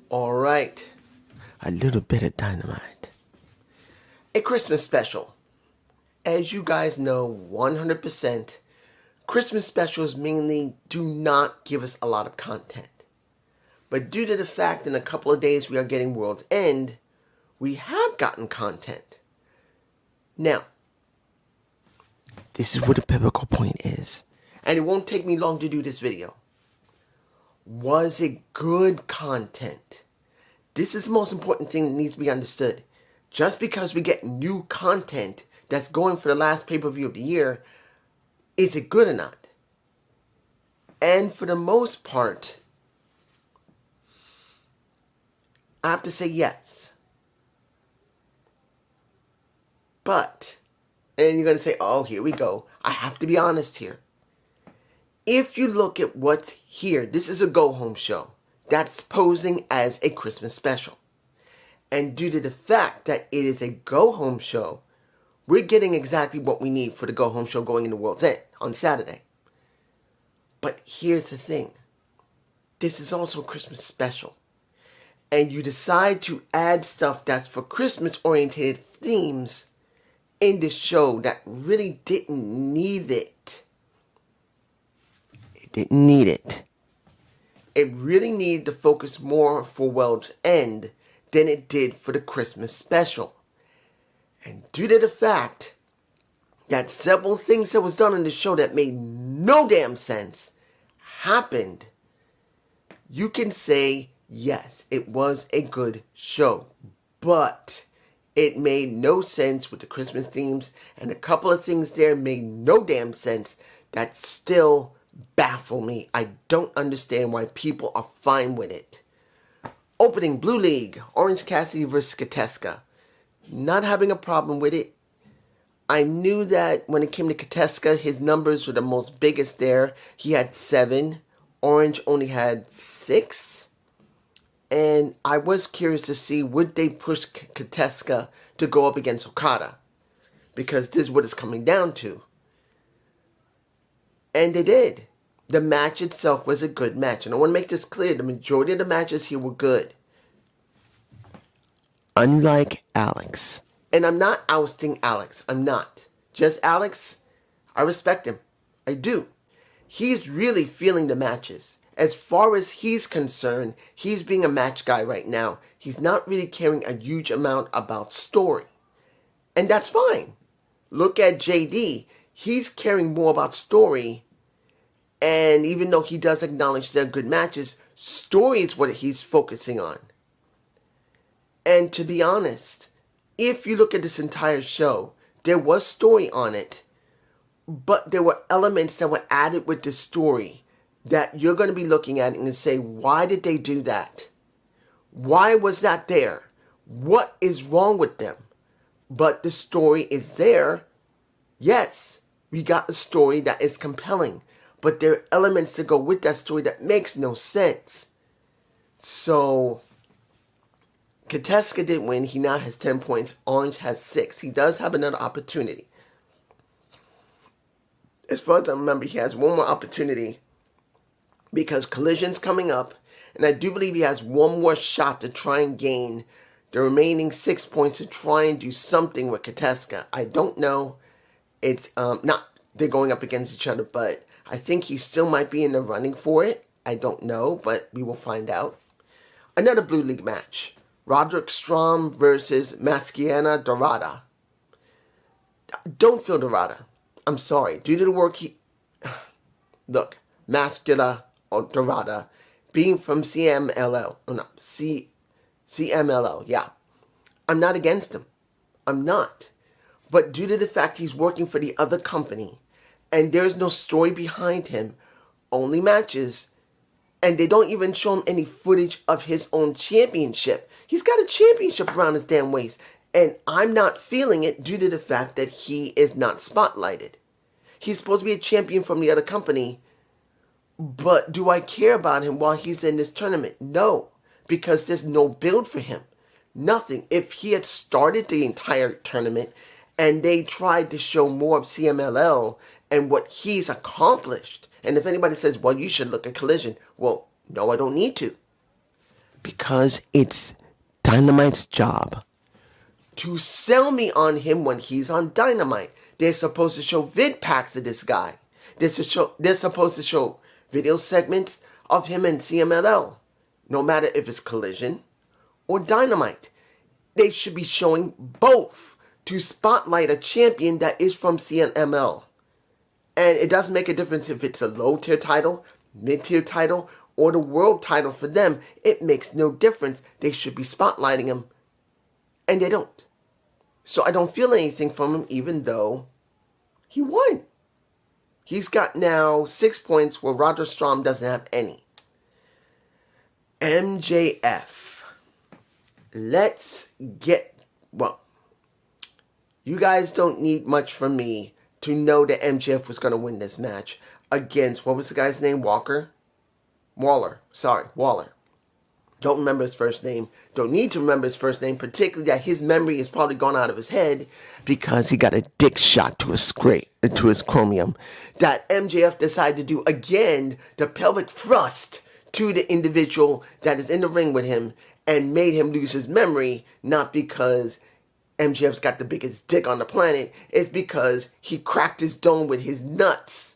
All right, a little bit of Dynamite. A Christmas special. As you guys know, 100%, Christmas specials mainly do not give us a lot of content. But due to the fact in a couple of days we are getting World's End, we have gotten content. Now, this is where the pivotal point is. And it won't take me long to do this video. Was it good content? This is the most important thing that needs to be understood. Just because we get new content that's going for the last pay-per-view of the year, is it good or not? And for the most part, I have to say yes. But, and you're going to say, oh, here we go. I have to be honest here. If you look at what's here, this is a go-home show that's posing as a Christmas special. And due to the fact that it is a go-home show, we're getting exactly what we need for the go-home show going into World's End on Saturday. But here's the thing. This is also a Christmas special. And you decide to add stuff that's for Christmas-oriented themes in this show that really didn't need it. It didn't need it. It really needed to focus more for World's End than it did for the Christmas special. And due to the fact that several things that was done in the show that made no damn sense happened, you can say, yes, it was a good show. But it made no sense with the Christmas themes, and a couple of things there made no damn sense that still baffle me. I don't understand why people are fine with it. Opening Blue League, Orange Cassidy versus Kateska. Not having a problem with it. I knew that when it came to Kateska, his numbers were the most biggest there. He had 7. Orange only had 6. And I was curious to see, would they push Kateska to go up against Okada? Because this is what it's coming down to. And they did. The match itself was a good match. And I want to make this clear. The majority of the matches here were good. Unlike Alex. And I'm not ousting Alex. I'm not. Just Alex, I respect him. I do. He's really feeling the matches. As far as he's concerned, he's being a match guy right now. He's not really caring a huge amount about story. And that's fine. Look at JD. He's caring more about story. And even though he does acknowledge they're good matches, story is what he's focusing on. And to be honest, if you look at this entire show, there was story on it, but there were elements that were added with the story that you're going to be looking at and say, why did they do that? Why was that there? What is wrong with them? But the story is there. Yes, we got a story that is compelling, but there are elements to go with that story that makes no sense. So Kateska did win. He now has 10 points. Orange has 6. He does have another opportunity. As far as I remember, he has one more opportunity because Collision's coming up. And I do believe he has one more shot to try and gain the remaining 6 points to try and do something with Kateska. I don't know. It's not they're going up against each other, but I think he still might be in the running for it. I don't know, but we will find out. Another Blue League match. Roderick Strong versus Maschiana Dorada. Don't feel Dorada. I'm sorry. Due to the work Look, Maschiana Dorada, being from CMLL. Oh, no. CMLL, yeah. I'm not against him. I'm not. But due to the fact he's working for the other company, and there's no story behind him, only matches, and they don't even show him any footage of his own championship. He's got a championship around his damn waist, and I'm not feeling it due to the fact that he is not spotlighted. He's supposed to be a champion from the other company, but do I care about him while he's in this tournament? No, because there's no build for him. Nothing. If he had started the entire tournament and they tried to show more of CMLL and what he's accomplished, and if anybody says, well, you should look at Collision, well, no, I don't need to. because it's Dynamite's job to sell me on him when he's on Dynamite. They're supposed to show vid packs of this guy. They're supposed to show video segments of him in CMLL, no matter if it's Collision or Dynamite. They should be showing both to spotlight a champion that is from CMLL. And it doesn't make a difference if it's a low-tier title, mid-tier title, or the world title for them. It makes no difference. They should be spotlighting him, and they don't. So I don't feel anything from him, even though he won. He's got now 6 points where Roger Strom doesn't have any. MJF. Let's get... Well, you guys don't need much from me to know that MJF was going to win this match against... What was the guy's name? Waller. Don't remember his first name. Don't need to remember his first name, particularly that his memory is probably gone out of his head because he got a dick shot to his chromium. That MJF decided to do again the pelvic thrust to the individual that is in the ring with him and made him lose his memory, not because MJF's got the biggest dick on the planet. It's because he cracked his dome with his nuts.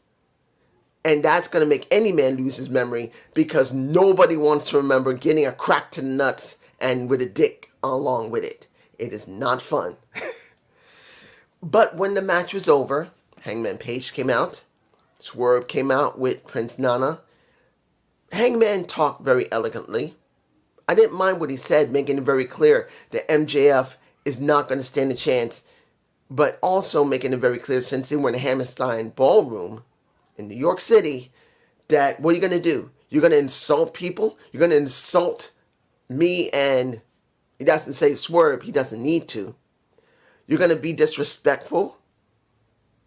And that's going to make any man lose his memory because nobody wants to remember getting a crack to the nuts and with a dick along with it. It is not fun. But when the match was over, Hangman Page came out. Swerve came out with Prince Nana. Hangman talked very elegantly. I didn't mind what he said, making it very clear that MJF is not going to stand a chance, but also making it very clear, since they were in the Hammerstein Ballroom in New York City, that what are you going to do? You're going to insult people? You're going to insult me, and he doesn't say Swerve. He doesn't need to. You're going to be disrespectful?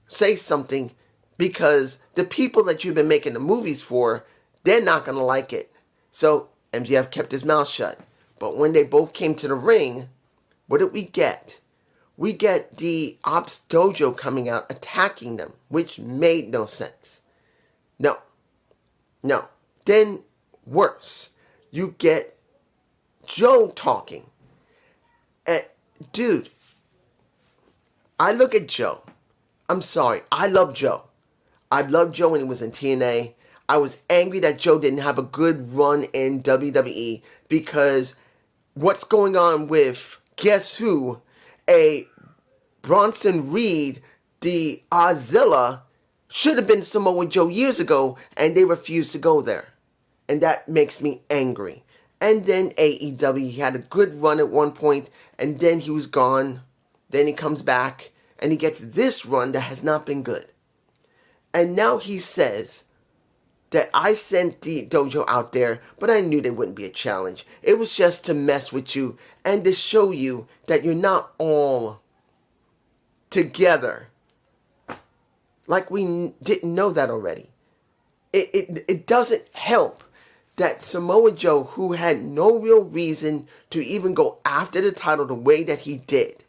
Say something, because the people that you've been making the movies for, they're not going to like it. So MJF kept his mouth shut. But when they both came to the ring, what did we get? We get the Ops Dojo coming out attacking them, which made no sense. No. Then worse, you get Joe talking. And dude, I look at Joe. I'm sorry. I love Joe. I loved Joe when he was in TNA. I was angry that Joe didn't have a good run in WWE because what's going on with, guess who? A Bronson Reed, the Ozilla, should have been Samoa Joe years ago, and they refused to go there. And that makes me angry. And then AEW, he had a good run at one point, and then he was gone. Then he comes back, and he gets this run that has not been good. And now he says that I sent the dojo out there, but I knew there wouldn't be a challenge. It was just to mess with you and to show you that you're not all together. Like we didn't know that already. It doesn't help that Samoa Joe, who had no real reason to even go after the title the way that he did,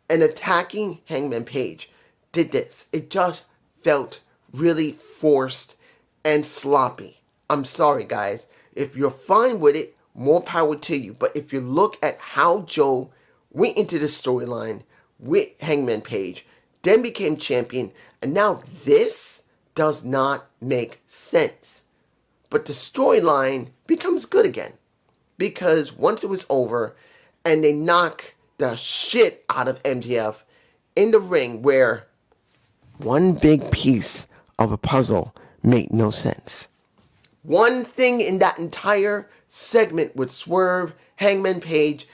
and attacking Hangman Page, did this. It just felt really forced and sloppy. I'm sorry, guys. If you're fine with it, more power to you. But if you look at how Joe went into the storyline with Hangman Page, then became champion, and now this does not make sense. But the storyline becomes good again. Because once it was over, and they knock the shit out of MJF in the ring, where one big piece of a puzzle made no sense. One thing in that entire segment with Swerve, Hangman Page,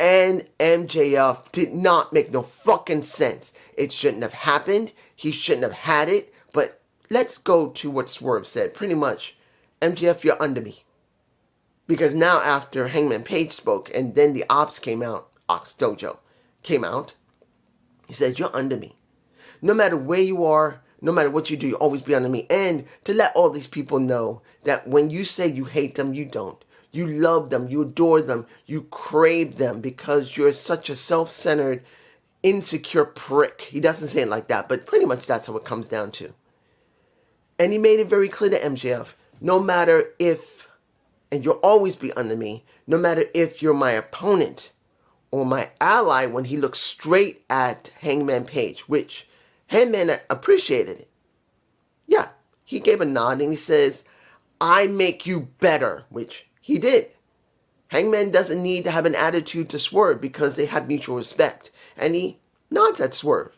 and MJF did not make no fucking sense. It shouldn't have happened. He shouldn't have had it. But let's go to what Swerve said. Pretty much, MJF, you're under me. Because now after Hangman Page spoke, and then the Ops came out, Ops Dojo came out, he said, you're under me. No matter where you are, no matter what you do, you always be under me. And to let all these people know that when you say you hate them, you don't. You love them, you adore them, you crave them because you're such a self-centered, insecure prick. He doesn't say it like that, but pretty much that's how it comes down to. And he made it very clear to MJF, no matter if and you'll always be under me, no matter if you're my opponent or my ally, when he looked straight at Hangman Page, which Hangman appreciated it. Yeah, he gave a nod and he says, I make you better, which he did. Hangman doesn't need to have an attitude to Swerve because they have mutual respect. And he nods at Swerve.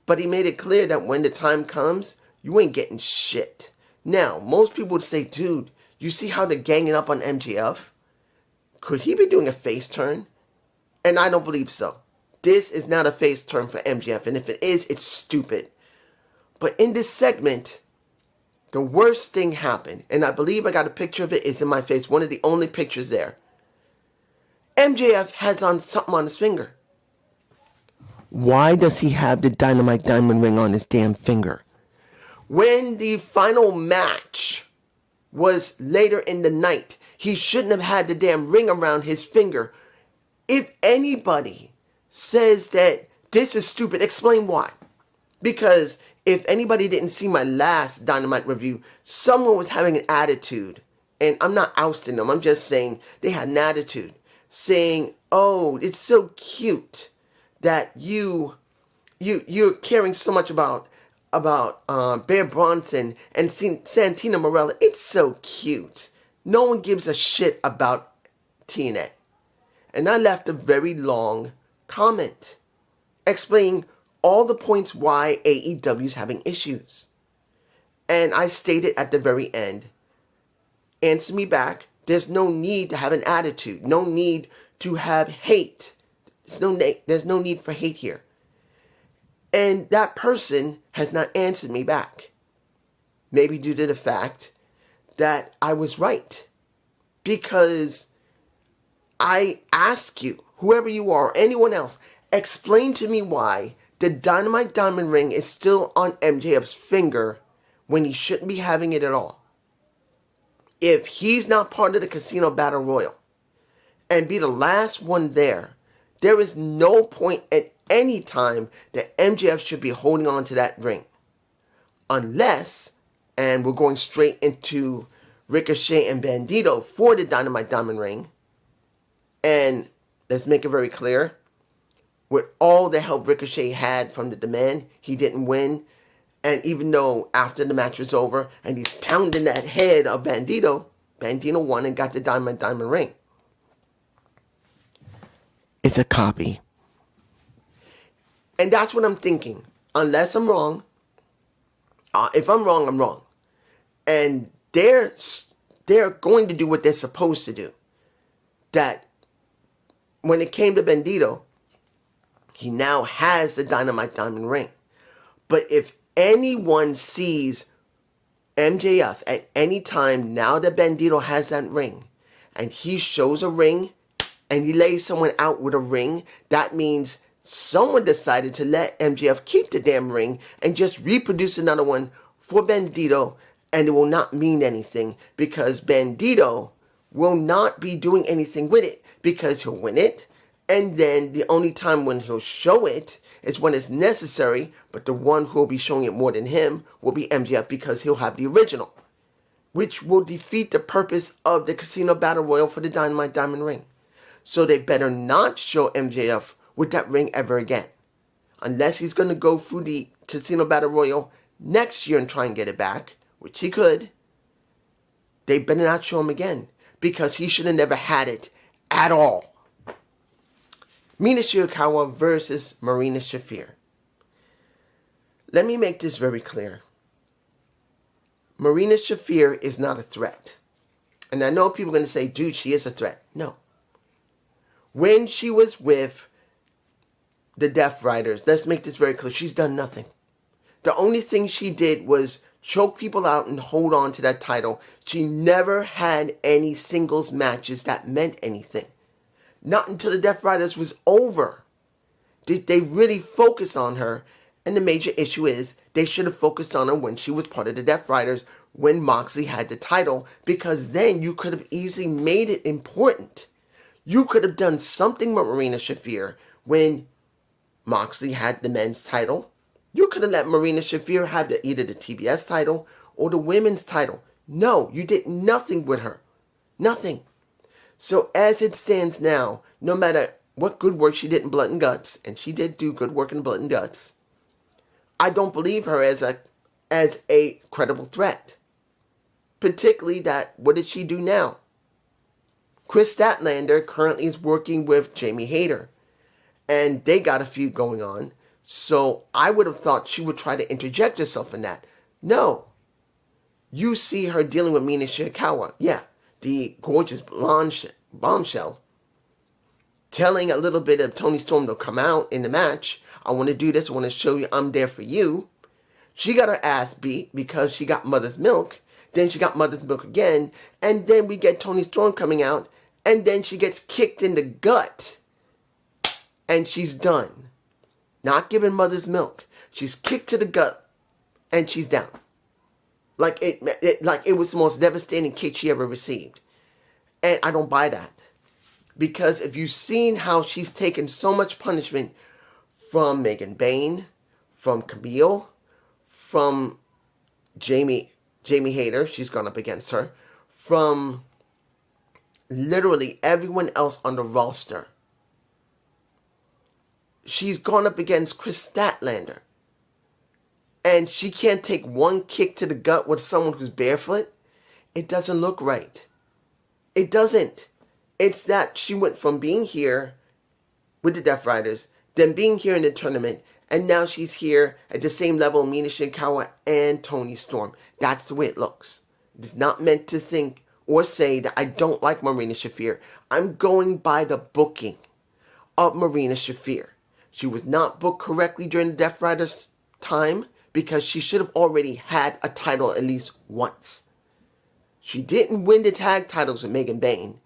But he made it clear that when the time comes, you ain't getting shit. Now, most people would say, dude, you see how they're ganging up on MJF? Could he be doing a face turn? And I don't believe so. This is not a face turn for MJF. And if it is, it's stupid. But in this segment, the worst thing happened. And I believe I got a picture of it. It's in my face. One of the only pictures there. MJF has on something on his finger. Why does he have the Dynamite diamond ring on his damn finger? When the final match was later in the night, he shouldn't have had the damn ring around his finger. If anybody says that this is stupid, explain why. Because if anybody didn't see my last Dynamite review, someone was having an attitude. And I'm not ousting them. I'm just saying they had an attitude. Saying, oh, it's so cute that you're caring so much about Bear Bronson and Santino Marella. It's so cute. No one gives a shit about TNA. And I left a very long comment explaining all the points why AEW is having issues. And I stated at the very end, answer me back. There's no need to have an attitude. No need to have hate. There's no need for hate here. And that person has not answered me back. Maybe due to the fact that I was right. Because I ask you, whoever you are, or anyone else, explain to me why the Dynamite diamond ring is still on MJF's finger when he shouldn't be having it at all. If he's not part of the Casino Battle Royal and be the last one there, there is no point at any time that MJF should be holding on to that ring. Unless, and we're going straight into Ricochet and Bandito for the Dynamite diamond ring. And let's make it very clear, with all the help Ricochet had from the Demand, he didn't win. And even though after the match was over and he's pounding that head of Bandito, Bandito won and got the Dynamite diamond ring. It's a copy. And that's what I'm thinking. Unless I'm wrong. If I'm wrong, I'm wrong. And they're going to do what they're supposed to do. That when it came to Bandito, he now has the Dynamite diamond ring. But if anyone sees MJF at any time now that Bandito has that ring, and he shows a ring, and he lays someone out with a ring, that means someone decided to let MJF keep the damn ring and just reproduce another one for Bandito, and it will not mean anything because Bandito will not be doing anything with it because he'll win it, and then the only time when he'll show it is when it's necessary, but the one who will be showing it more than him will be MJF because he'll have the original, which will defeat the purpose of the Casino Battle Royal for the Dynamite diamond ring. So they better not show MJF with that ring ever again. Unless he's going to go through the Casino Battle Royal next year and try and get it back, which he could. They better not show him again because he should have never had it at all. Mina Shirakawa versus Marina Shafir. Let me make this very clear. Marina Shafir is not a threat. And I know people are going to say, dude, she is a threat. No. When she was with the Death Riders, let's make this very clear, she's done nothing. The only thing she did was choke people out and hold on to that title. She never had any singles matches that meant anything. Not until the Death Riders was over did they really focus on her. And the major issue is they should have focused on her when she was part of the Death Riders, when Moxley had the title, because then you could have easily made it important. You could have done something with Marina Shafir when Moxley had the men's title. You could have let Marina Shafir have either the TBS title or the women's title. No, you did nothing with her. Nothing. So as it stands now, no matter what good work she did in Blood and Guts, and she did do good work in Blood and Guts, I don't believe her as a credible threat. Particularly that, what did she do now? Chris Statlander currently is working with Jamie Hayter, and they got a feud going on. So I would have thought she would try to interject herself in that. No. You see her dealing with Mina Shirakawa. Yeah, the gorgeous blonde bombshell. Telling a little bit of Toni Storm to come out in the match. I want to do this. I want to show you I'm there for you. She got her ass beat because she got Mother's Milk. Then she got Mother's Milk again. And then we get Toni Storm coming out. And then she gets kicked in the gut. And she's done. Not given Mother's Milk. She's kicked to the gut. And she's down. Like it was the most devastating kick she ever received. And I don't buy that. Because if you've seen how she's taken so much punishment from Megan Bayne, from Camille, from Jamie Hayter, she's gone up against her, from literally everyone else on the roster. She's gone up against Chris Statlander. And she can't take one kick to the gut with someone who's barefoot. It doesn't look right. It doesn't. It's that she went from being here with the Death Riders, then being here in the tournament, and now she's here at the same level of Mina Shirakawa and Toni Storm. That's the way it looks. It's not meant to think or say that I don't like Marina Shafir. I'm going by the booking of Marina Shafir. She was not booked correctly during the Death Riders time because she should have already had a title at least once. She didn't win the tag titles with Megan Bayne.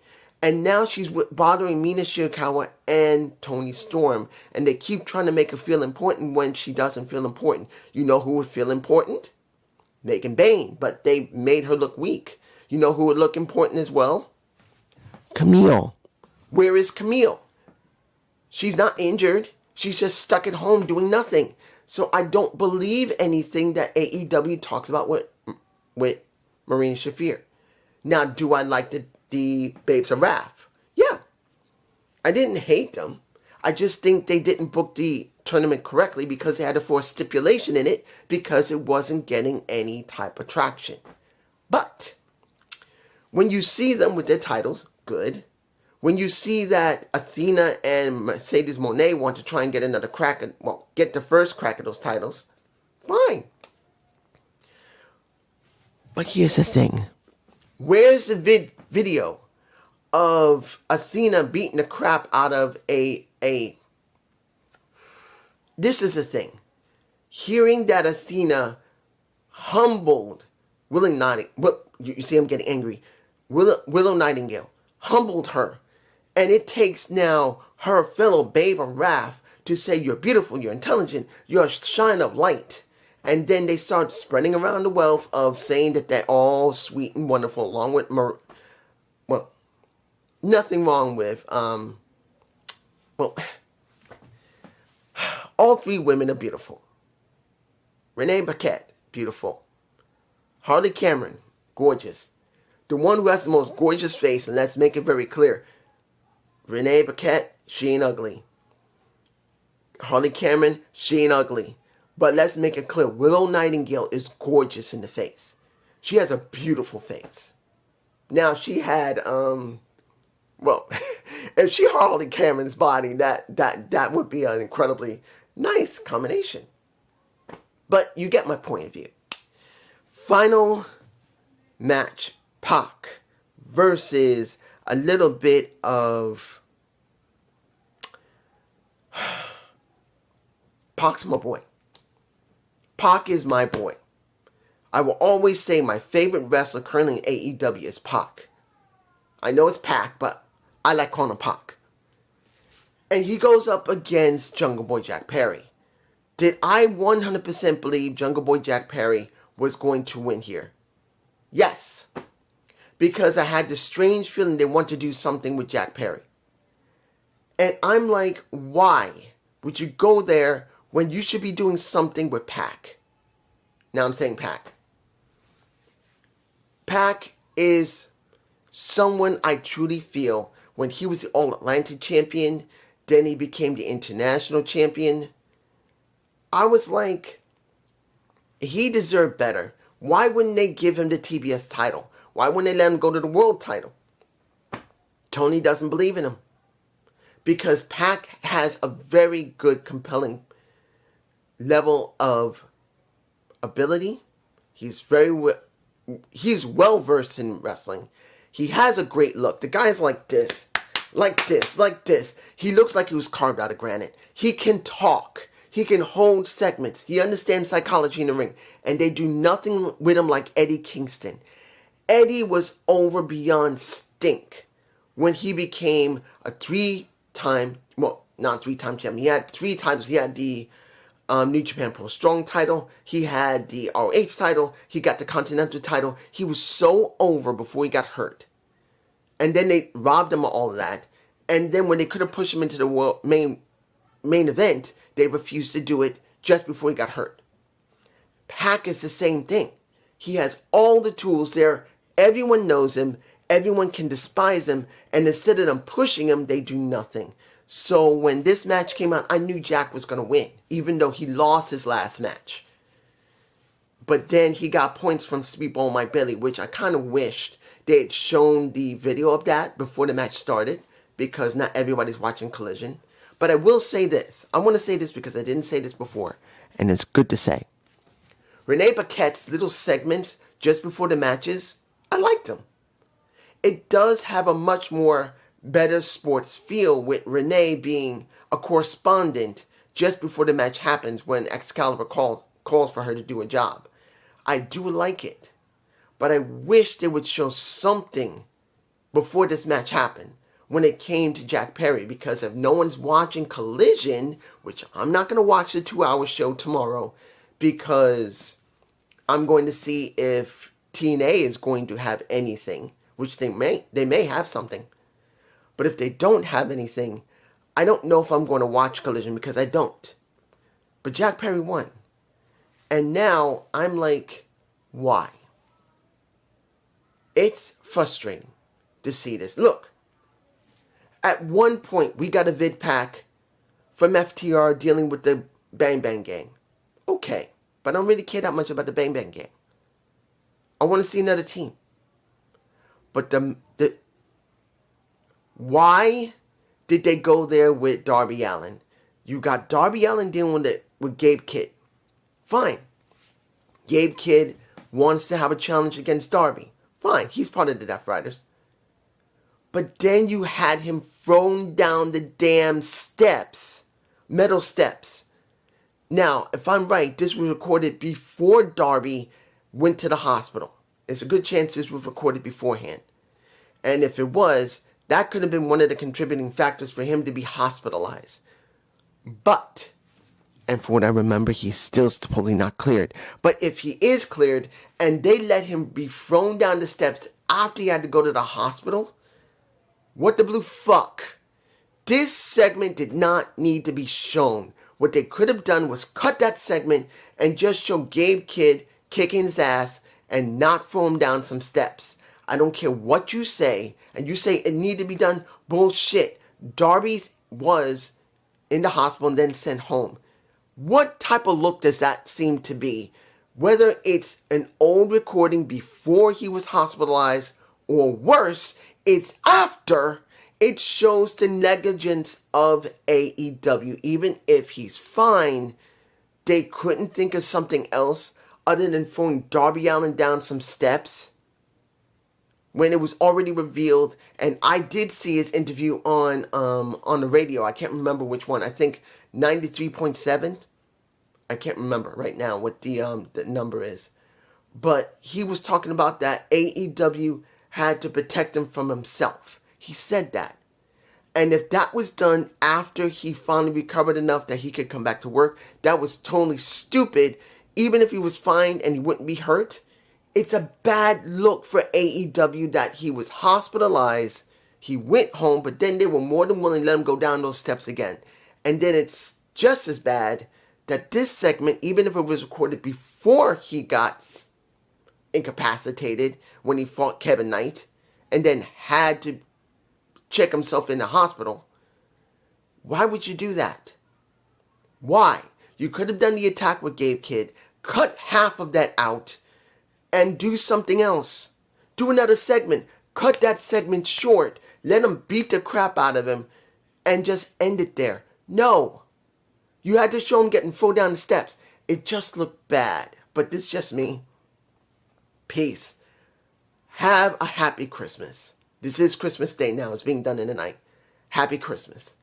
And now she's bothering Mina Shirakawa and Toni Storm. And they keep trying to make her feel important when she doesn't feel important. You know who would feel important? Megan Bayne. But they made her look weak. You know who would look important as well? Camille. Where is Camille? She's not injured. She's just stuck at home doing nothing. So I don't believe anything that AEW talks about with Marina Shafir. Now, do I like the Babes of Wrath? Yeah. I didn't hate them. I just think they didn't book the tournament correctly because they had to force stipulation in it because it wasn't getting any type of traction. But when you see them with their titles, good. When you see that Athena and Mercedes Moné want to try and get another crack at, get the first crack at those titles, fine. But here's the thing. Where's the video of Athena beating the crap out of a... This is the thing. Hearing that Athena humbled Willow Nightingale... Well, you see I'm getting angry. Willow Nightingale humbled her. And it takes now her fellow Babe of Wrath to say, you're beautiful, you're intelligent, you're a shine of light. And then they start spreading around the wealth of saying that they're all sweet and wonderful, along with, nothing wrong with, all three women are beautiful. Renee Paquette, beautiful. Harley Cameron, gorgeous. The one who has the most gorgeous face, and let's make it very clear, Renee Paquette, she ain't ugly. Harley Cameron, she ain't ugly. But let's make it clear, Willow Nightingale is gorgeous in the face. She has a beautiful face. Now, she had, if she Harley Cameron's body, that would be an incredibly nice combination. But you get my point of view. Final match, Pac versus a little bit of... Pac's my boy. Pac is my boy. I will always say my favorite wrestler currently in AEW is Pac. I know it's Pac, but I like calling him Pac. And he goes up against Jungle Boy Jack Perry. Did I 100% believe Jungle Boy Jack Perry was going to win here? Yes. Because I had this strange feeling they want to do something with Jack Perry. And I'm like, why would you go there when you should be doing something with Pac? Now I'm saying Pac. Pac is someone I truly feel, when he was the All-Atlantic champion, then he became the international champion, I was like, he deserved better. Why wouldn't they give him the TBS title? Why wouldn't they let him go to the world title? Tony doesn't believe in him. Because Pac has a very good, compelling level of ability. He's well versed in wrestling. He has a great look. The guy's like this, like this, like this. He looks like he was carved out of granite. He can talk. He can hold segments. He understands psychology in the ring. And they do nothing with him like Eddie Kingston. Eddie was over beyond stink when he became a not three-time champion. He had 3 titles. He had the New Japan Pro Strong title. He had the ROH title. He got the Continental title. He was so over before he got hurt. And then they robbed him of all of that. And then when they could have pushed him into the main event, they refused to do it just before he got hurt. Pac is the same thing. He has all the tools there. Everyone knows him. Everyone can despise him. And instead of them pushing him, they do nothing. So when this match came out, I knew Jack was going to win, even though he lost his last match. But then he got points from Speedball My Belly, which I kind of wished they had shown the video of that before the match started, because not everybody's watching Collision. But I will say this. I want to say this because I didn't say this before, and it's good to say. Renee Paquette's little segments just before the matches, I liked them. It does have a much more better sports feel with Renee being a correspondent just before the match happens when Excalibur calls for her to do a job. I do like it, but I wish they would show something before this match happened when it came to Jack Perry, because if no one's watching Collision, which I'm not going to watch the 2-hour show tomorrow because I'm going to see if TNA is going to have anything, which they may have something. But if they don't have anything, I don't know if I'm going to watch Collision because I don't. But Jack Perry won. And now I'm like, why? It's frustrating to see this. Look, at one point we got a vid pack from FTR dealing with the Bang Bang Gang. Okay, but I don't really care that much about the Bang Bang Gang. I want to see another team. But why did they go there with Darby Allin? You got Darby Allin dealing with Gabe Kidd. Fine. Gabe Kidd wants to have a challenge against Darby. Fine. He's part of the Death Riders. But then you had him thrown down the damn steps. Metal steps. Now, if I'm right, this was recorded before Darby went to the hospital. It's a good chance this was recorded beforehand. And if it was, that could have been one of the contributing factors for him to be hospitalized. But, and for what I remember, he's still supposedly not cleared. But if he is cleared, and they let him be thrown down the steps after he had to go to the hospital, what the blue fuck? This segment did not need to be shown. What they could have done was cut that segment and just show Gabe Kidd kicking his ass and not throw him down some steps. I don't care what you say, and you say it needed to be done. Bullshit. Darby was in the hospital and then sent home. What type of look does that seem to be? Whether it's an old recording before he was hospitalized, or worse, it's after, it shows the negligence of AEW. Even if he's fine, they couldn't think of something else other than throwing Darby Allin down some steps when it was already revealed. And I did see his interview on the radio. I can't remember which one. I think 93.7. I can't remember right now what the number is. But he was talking about that AEW had to protect him from himself. He said that. And if that was done after he finally recovered enough that he could come back to work, that was totally stupid. Even if he was fine and he wouldn't be hurt, it's a bad look for AEW that he was hospitalized, he went home, but then they were more than willing to let him go down those steps again. And then it's just as bad that this segment, even if it was recorded before he got incapacitated when he fought Kevin Knight, and then had to check himself in the hospital. Why would you do that? Why? You could have done the attack with Gabe Kidd, cut half of that out, and do something else. Do another segment. Cut that segment short. Let him beat the crap out of him and just end it there. No. You had to show him getting thrown down the steps. It just looked bad. But this is just me. Peace. Have a happy Christmas. This is Christmas Day now. It's being done in the night. Happy Christmas.